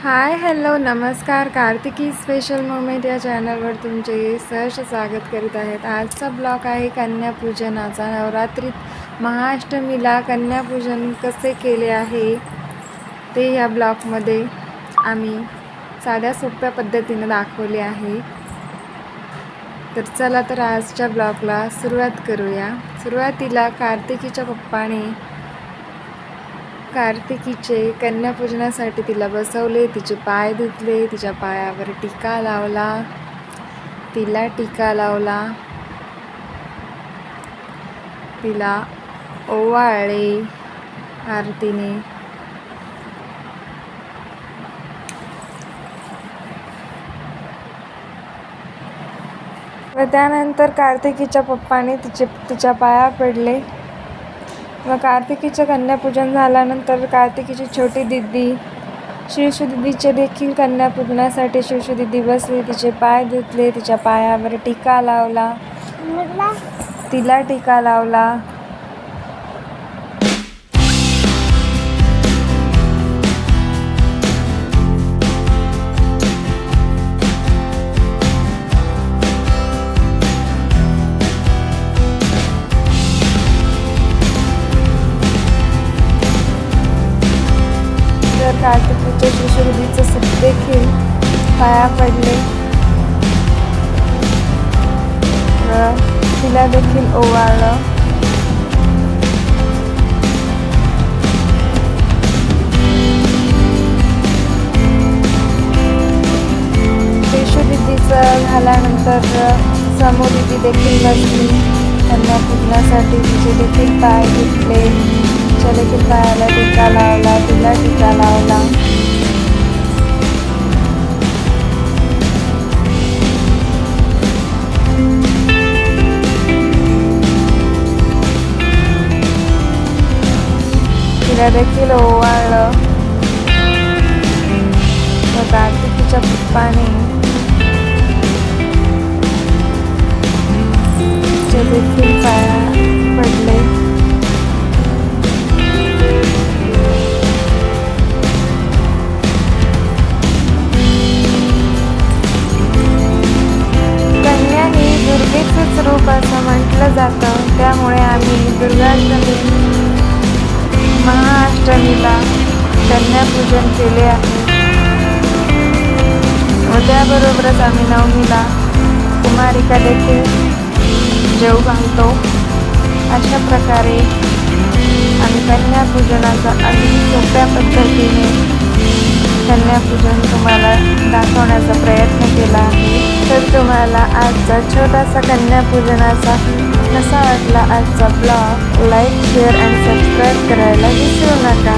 Hi hello नमस्कार. Kartiki special moment या चॅनलवर तुमचे सहर्ष स्वागत करीत आहेत. आजचा ब्लॉग आहे कन्यापूजनाचा. नवरात्रीत महाअष्टमीला कन्यापूजन कसे केले आहे ते या ब्लॉगमध्ये आम्ही साध्या सोप्या पद्धतीने दाखवले आहे. तर चला तर आजच्या ब्लॉगला सुरुवात करूया. सुरुवातीला कार्तिकीच्या पप्पाने कार्तिकीचे कन्यापूजनासाठी तिला बसवले, तिचे पाय धुतले, तिच्या पायावर टिका लावला, तिला टिका लावला, तिला ओवाळले आरतीने. व त्यानंतर कार्तिकीच्या पप्पाने तिच्या पाया पडले. व कार्तिकीचे कन्यापूजन झाल्यानंतर कार्तिकीची छोटी दिदी शिवशू दिदीचे देखील कन्यापूजनासाठी शिवशू दिदी बसली, तिचे पाय धुतले, तिच्या पायावर टिका लावला, तिला टिका लावला. कार्तिकीच्या शिवशूदीचं देखील पाया पडले व तिला देखील ओवाळलं. शिवशूदीचं झाल्यानंतर समू दिदी देखील बसली कन्यापूजनासाठी. तिचे देखील पाय धुतले, तिच्या देखील पायाला टिका लावला, तिला टिका लावला. तिला देखील ओवाळलं. व कार्तिकीच्या पप्पाने तिचे देखील पाया पडले. दुर्गेचेच रूप असं म्हटलं जातं, त्यामुळे आम्ही दुर्गाष्टमी महाअष्टमीला कन्यापूजन केले आहे. व त्याबरोबरच आम्ही नवमीला कुमारिका देखील जेवू घालतो. अशा प्रकारे आम्ही कन्यापूजनाचा अगदी सोप्या पद्धतीने कन्यापूजन तुम्हाला दाखवण्याचा प्रयत्न केला आहे. तर तुम्हाला आजचा छोटासा कन्यापूजनाचा कसा वाटला आजचा ब्लॉग, लाईक, शेअर आणि सबस्क्राईब करायला विसरू नका.